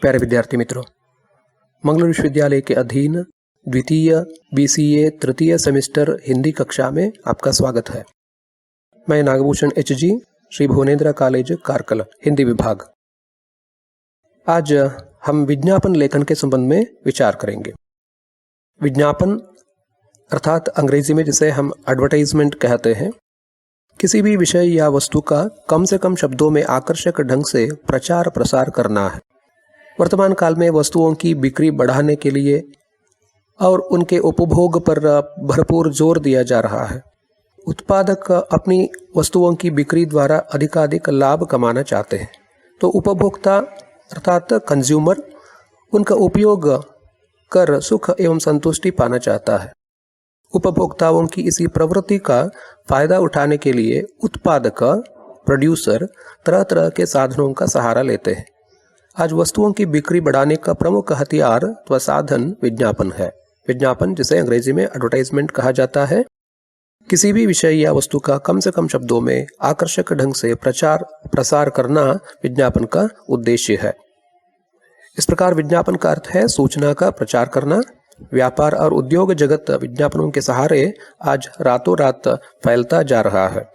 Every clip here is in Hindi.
प्यारे विद्यार्थी मित्रों, मंगलूर विश्वविद्यालय के अधीन द्वितीय BCA तृतीय सेमेस्टर हिंदी कक्षा में आपका स्वागत है। मैं नागभूषण HG, श्री भुवनेन्द्र कॉलेज कारकल, हिंदी विभाग। आज हम विज्ञापन लेखन के संबंध में विचार करेंगे। विज्ञापन अर्थात अंग्रेजी में जिसे हम एडवर्टाइजमेंट कहते हैं, किसी भी विषय या वस्तु का कम से कम शब्दों में आकर्षक ढंग से प्रचार प्रसार करना है। वर्तमान काल में वस्तुओं की बिक्री बढ़ाने के लिए और उनके उपभोग पर भरपूर जोर दिया जा रहा है। उत्पादक अपनी वस्तुओं की बिक्री द्वारा अधिकाधिक लाभ कमाना चाहते हैं, तो उपभोक्ता अर्थात कंज्यूमर उनका उपयोग कर सुख एवं संतुष्टि पाना चाहता है। उपभोक्ताओं की इसी प्रवृत्ति का फायदा उठाने के लिए उत्पादक प्रोड्यूसर तरह तरह के साधनों का सहारा लेते हैं। आज वस्तुओं की बिक्री बढ़ाने का प्रमुख हथियार व साधन विज्ञापन है। विज्ञापन, जिसे अंग्रेजी में एडवर्टाइजमेंट कहा जाता है, किसी भी विषय या वस्तु का कम से कम शब्दों में आकर्षक ढंग से प्रचार प्रसार करना विज्ञापन का उद्देश्य है। इस प्रकार विज्ञापन का अर्थ है सूचना का प्रचार करना। व्यापार और उद्योग जगत विज्ञापनों के सहारे आज रातों रात फैलता जा रहा है।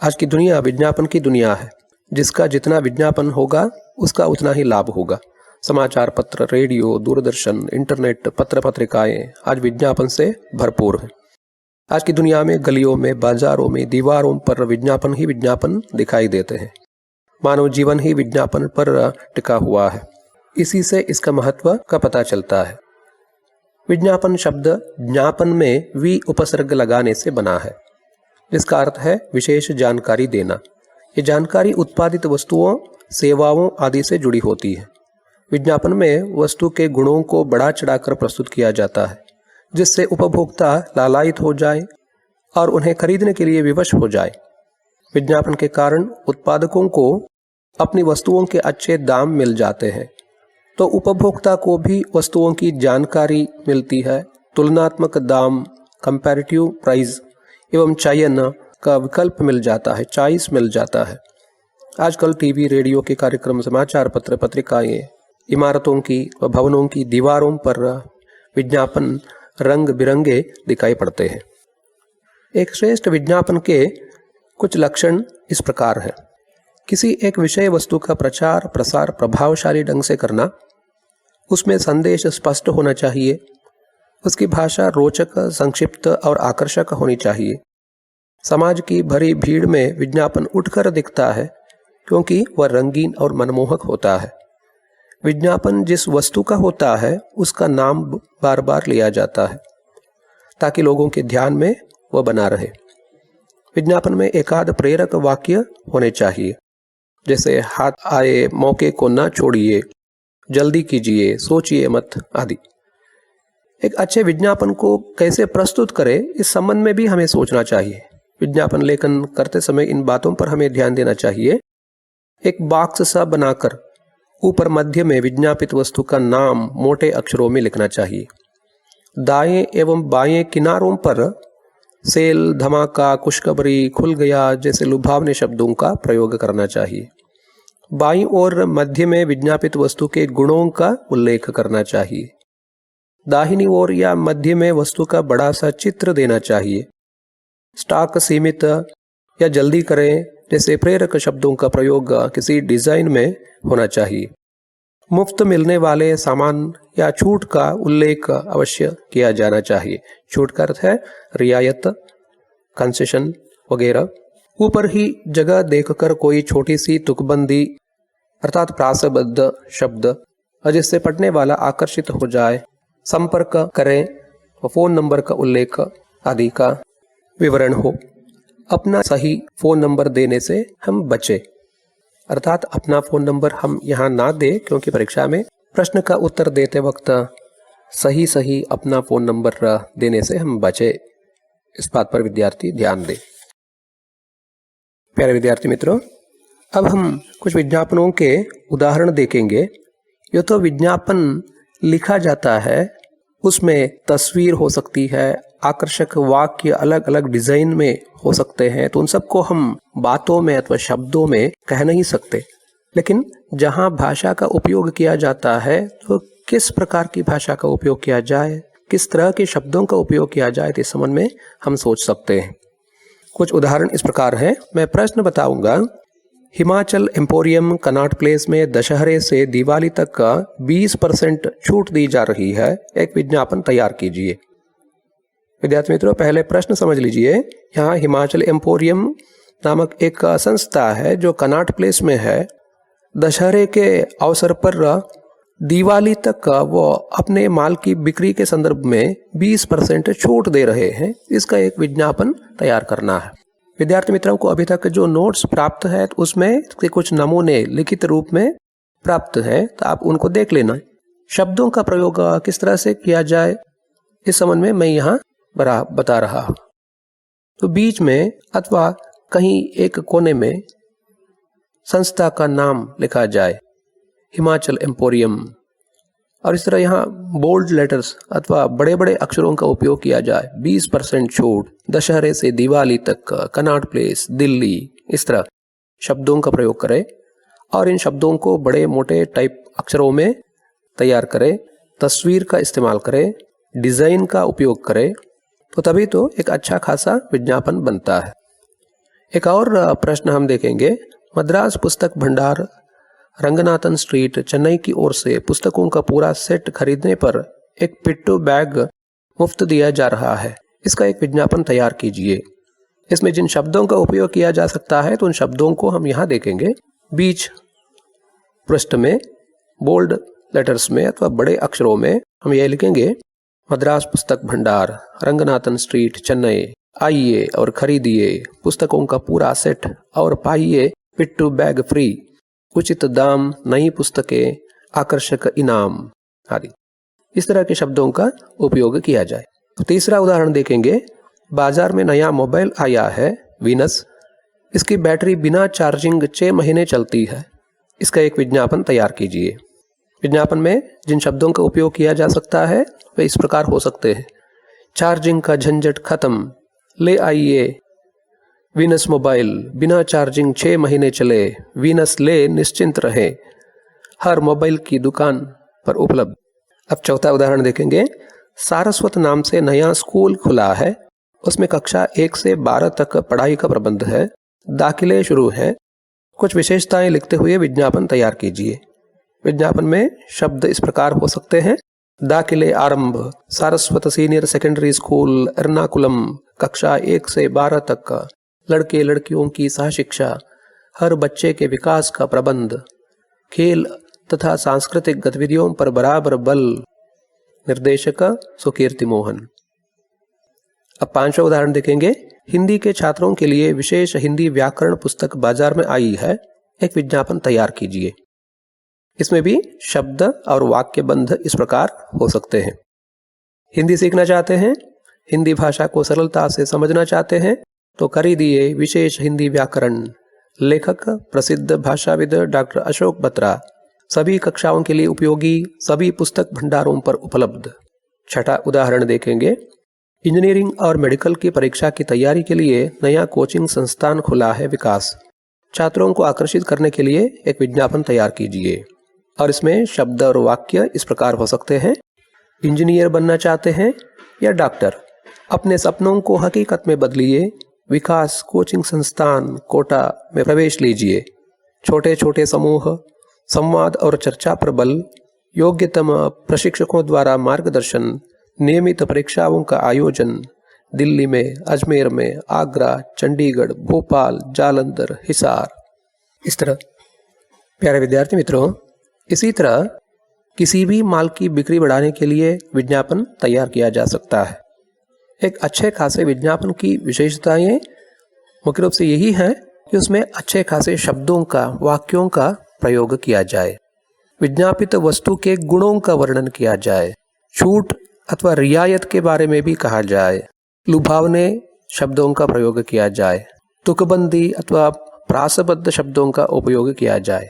आज की दुनिया विज्ञापन की दुनिया है। जिसका जितना विज्ञापन होगा उसका उतना ही लाभ होगा। समाचार पत्र, रेडियो, दूरदर्शन, इंटरनेट, पत्र पत्रिकाएं आज विज्ञापन से भरपूर हैं। आज की दुनिया में गलियों में, बाजारों में, दीवारों पर विज्ञापन ही विज्ञापन दिखाई देते हैं। मानव जीवन ही विज्ञापन पर टिका हुआ है। इसी से इसका महत्व का पता चलता है। विज्ञापन शब्द ज्ञापन में वी उपसर्ग लगाने से बना है, जिसका अर्थ है विशेष जानकारी देना। ये जानकारी उत्पादित वस्तुओं, सेवाओं आदि से जुड़ी होती है। विज्ञापन में वस्तु के गुणों को बढ़ा चढ़ाकर प्रस्तुत किया जाता है, जिससे उपभोक्ता लालायित हो जाए और उन्हें खरीदने के लिए विवश हो जाए। विज्ञापन के कारण उत्पादकों को अपनी वस्तुओं के अच्छे दाम मिल जाते हैं, तो उपभोक्ता को भी वस्तुओं की जानकारी मिलती है। तुलनात्मक दाम, कंपैरेटिव प्राइस एवं चयन का विकल्प मिल जाता है, चॉइस मिल जाता है। आजकल टीवी, रेडियो के कार्यक्रम, समाचार पत्र, पत्रिकाएं, इमारतों की व भवनों की दीवारों पर विज्ञापन रंग बिरंगे दिखाई पड़ते हैं। एक श्रेष्ठ विज्ञापन के कुछ लक्षण इस प्रकार है। किसी एक विषय वस्तु का प्रचार प्रसार प्रभावशाली ढंग से करना, उसमें संदेश स्पष्ट होना चाहिए, उसकी भाषा रोचक, संक्षिप्त और आकर्षक होनी चाहिए। समाज की भरी भीड़ में विज्ञापन उठकर दिखता है क्योंकि वह रंगीन और मनमोहक होता है। विज्ञापन जिस वस्तु का होता है उसका नाम बार बार लिया जाता है ताकि लोगों के ध्यान में वह बना रहे। विज्ञापन में एकाध प्रेरक वाक्य होने चाहिए, जैसे हाथ आए मौके को ना छोड़िए, जल्दी कीजिए, सोचिए मत आदि। एक अच्छे विज्ञापन को कैसे प्रस्तुत करें, इस संबंध में भी हमें सोचना चाहिए। विज्ञापन लेखन करते समय इन बातों पर हमें ध्यान देना चाहिए। एक बॉक्स सा बनाकर ऊपर मध्य में विज्ञापित वस्तु का नाम मोटे अक्षरों में लिखना चाहिए। दाएं एवं बाएं किनारों पर सेल, धमाका, खुशखबरी, खुल गया जैसे लुभावने शब्दों का प्रयोग करना चाहिए। बाईं ओर मध्य में विज्ञापित वस्तु के गुणों का उल्लेख करना चाहिए। दाहिनी ओर या मध्य में वस्तु का बड़ा सा चित्र देना चाहिए। स्टॉक सीमित या जल्दी करें जैसे प्रेरक शब्दों का प्रयोग किसी डिजाइन में होना चाहिए। मुफ्त मिलने वाले सामान या छूट का उल्लेख अवश्य किया जाना चाहिए। छूट का अर्थ है रियायत, कंसेशन वगैरह। ऊपर ही जगह देखकर कोई छोटी सी तुकबंदी अर्थात प्रासबद्ध शब्द जिससे पढ़ने वाला आकर्षित हो जाए, संपर्क करें, फोन नंबर का उल्लेख आदि का विवरण हो। अपना सही फोन नंबर देने से हम बचे, अर्थात अपना फोन नंबर हम यहाँ ना दें, क्योंकि परीक्षा में प्रश्न का उत्तर देते वक्त सही अपना फोन नंबर देने से हम बचे। इस बात पर विद्यार्थी ध्यान दें। प्यारे विद्यार्थी मित्रों, अब हम कुछ विज्ञापनों के उदाहरण देखेंगे। ये तो विज्ञापन लिखा जाता है, उसमें तस्वीर हो सकती है, आकर्षक वाक्य अलग अलग डिजाइन में हो सकते हैं, तो उन सबको हम बातों में अथवा शब्दों में कह नहीं सकते। लेकिन जहाँ भाषा का उपयोग किया जाता है तो किस प्रकार की भाषा का उपयोग किया जाए, किस तरह के शब्दों का उपयोग किया जाए, इस संबंध में हम सोच सकते हैं। कुछ उदाहरण इस प्रकार हैं। मैं प्रश्न बताऊंगा। हिमाचल एम्पोरियम कनॉट प्लेस में दशहरे से दिवाली तक का 20% छूट दी जा रही है, एक विज्ञापन तैयार कीजिए। विद्यार्थी मित्रों, पहले प्रश्न समझ लीजिए। यहाँ हिमाचल एम्पोरियम नामक एक संस्था है जो कनॉट प्लेस में है। दशहरे के अवसर पर दिवाली तक वो अपने माल की बिक्री के संदर्भ में 20% छूट दे रहे हैं। इसका एक विज्ञापन तैयार करना है। विद्यार्थी मित्रों को अभी तक जो नोट्स प्राप्त है उसमें कुछ नमूने लिखित रूप में प्राप्त है, तो आप उनको देख लेना। शब्दों का प्रयोग किस तरह से किया जाए इस संबंध में मैं यहाँ बता रहा हूँ। तो बीच में अथवा कहीं एक कोने में संस्था का नाम लिखा जाए, हिमाचल एम्पोरियम, और इस तरह यहाँ बोल्ड लेटर्स अथवा बड़े बड़े अक्षरों का उपयोग किया जाए। 20% छूट, दशहरे से दिवाली तक, कनॉट प्लेस, दिल्ली, इस तरह शब्दों का प्रयोग करें और इन शब्दों को बड़े मोटे टाइप अक्षरों में तैयार करें, तस्वीर का इस्तेमाल करें, डिजाइन का उपयोग करें, तो तभी तो एक अच्छा खासा विज्ञापन बनता है। एक और प्रश्न हम देखेंगे। मद्रास पुस्तक भंडार, रंगनाथन स्ट्रीट, चेन्नई की ओर से पुस्तकों का पूरा सेट खरीदने पर एक पिट्टू बैग मुफ्त दिया जा रहा है। इसका एक विज्ञापन तैयार कीजिए। इसमें जिन शब्दों का उपयोग किया जा सकता है तो उन शब्दों को हम यहाँ देखेंगे। बीच पृष्ठ में बोल्ड लेटर्स में अथवा बड़े अक्षरों में हम यह लिखेंगे, मद्रास पुस्तक भंडार, रंगनाथन स्ट्रीट, चेन्नई, आइए और खरीदिए पुस्तकों का पूरा सेट और पाइए पिट्टू बैग फ्री, उचित दाम, नई पुस्तकें, आकर्षक इनाम आदि। इस तरह के शब्दों का उपयोग किया जाए। तो तीसरा उदाहरण देखेंगे। बाजार में नया मोबाइल आया है, वीनस। इसकी बैटरी बिना चार्जिंग 6 महीने चलती है। इसका एक विज्ञापन तैयार कीजिए। विज्ञापन में जिन शब्दों का उपयोग किया जा सकता है वे इस प्रकार हो सकते हैं। चार्जिंग का झंझट खत्म, ले आइए वीनस मोबाइल, बिना चार्जिंग 6 महीने चले, वीनस ले निश्चिंत रहे, हर मोबाइल की दुकान पर उपलब्ध। अब चौथा उदाहरण देखेंगे। सारस्वत नाम से नया स्कूल खुला है। उसमें कक्षा 1 से 12 तक पढ़ाई का प्रबंध है। दाखिले शुरू हैं। कुछ विशेषताएं लिखते हुए विज्ञापन तैयार कीजिए। विज्ञापन में शब्द इस प्रकार हो सकते हैं। दाखिले आरंभ, Saraswat senior secondary school, Ernakulam, कक्षा 1 से 12 तक का, लड़के लड़कियों की सहशिक्षा, हर बच्चे के विकास का प्रबंध, खेल तथा सांस्कृतिक गतिविधियों पर बराबर बल, निर्देशक सुकीर्ति मोहन। अब पांचवा उदाहरण देखेंगे। हिंदी के छात्रों के लिए विशेष हिंदी व्याकरण पुस्तक बाजार में आई है। एक विज्ञापन तैयार कीजिए। इसमें भी शब्द और वाक्य बंध इस प्रकार हो सकते हैं। हिंदी सीखना चाहते हैं, हिंदी भाषा को सरलता से समझना चाहते हैं तो खरीदिए विशेष हिंदी व्याकरण। लेखक प्रसिद्ध भाषाविद डॉक्टर अशोक बत्रा। सभी कक्षाओं के लिए उपयोगी, सभी पुस्तक भंडारों पर उपलब्ध। छठा उदाहरण देखेंगे। इंजीनियरिंग और मेडिकल की परीक्षा की तैयारी के लिए नया कोचिंग संस्थान खुला है, विकास। छात्रों को आकर्षित करने के लिए एक विज्ञापन तैयार कीजिए और इसमें शब्द और वाक्य इस प्रकार हो सकते हैं। इंजीनियर बनना चाहते हैं या डॉक्टर, अपने सपनों को हकीकत में बदलिए, विकास कोचिंग संस्थान कोटा में प्रवेश लीजिए। छोटे छोटे समूह, संवाद और चर्चा पर बल, योग्यतम प्रशिक्षकों द्वारा मार्गदर्शन, नियमित परीक्षाओं का आयोजन, दिल्ली में, अजमेर में, आगरा, चंडीगढ़, भोपाल, जालंधर, हिसार। इस तरह प्यारे विद्यार्थी मित्रों, इसी तरह किसी भी माल की बिक्री बढ़ाने के लिए विज्ञापन तैयार किया जा सकता है। एक अच्छे खासे विज्ञापन की विशेषताएं मुख्य रूप से यही है कि उसमें अच्छे खासे शब्दों का, वाक्यों का प्रयोग किया जाए, विज्ञापित वस्तु के गुणों का वर्णन किया जाए, छूट अथवा रियायत के बारे में भी कहा जाए, लुभावने शब्दों का प्रयोग किया जाए, तुकबंदी अथवा प्रासबद्ध शब्दों का उपयोग किया जाए,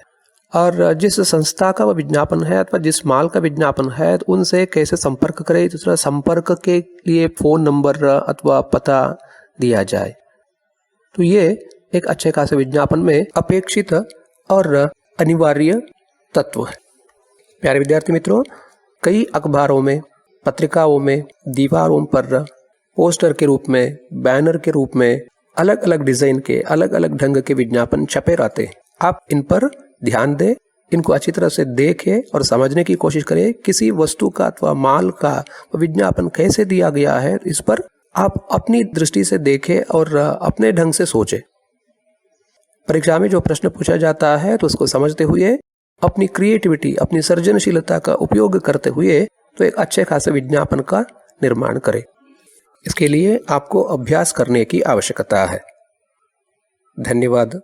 और जिस संस्था का विज्ञापन है अथवा जिस माल का विज्ञापन है उनसे कैसे संपर्क करें, दूसरा संपर्क के लिए फोन नंबर अथवा पता दिया जाए। तो ये एक अच्छे खासे विज्ञापन में अपेक्षित और अनिवार्य तत्व है। प्यारे विद्यार्थी मित्रों, कई अखबारों में, पत्रिकाओं में, दीवारों पर पोस्टर के रूप में, बैनर के रूप में अलग अलग डिजाइन के, अलग अलग ढंग के विज्ञापन छपे रहते हैं। आप इन पर ध्यान दें, इनको अच्छी तरह से देखें और समझने की कोशिश करें किसी वस्तु का अथवा माल का विज्ञापन कैसे दिया गया है। इस पर आप अपनी दृष्टि से देखें और अपने ढंग से सोचें। परीक्षा में जो प्रश्न पूछा जाता है तो उसको समझते हुए अपनी क्रिएटिविटी, अपनी सृजनशीलता का उपयोग करते हुए तो एक अच्छे खासे विज्ञापन का निर्माण करें। इसके लिए आपको अभ्यास करने की आवश्यकता है। धन्यवाद।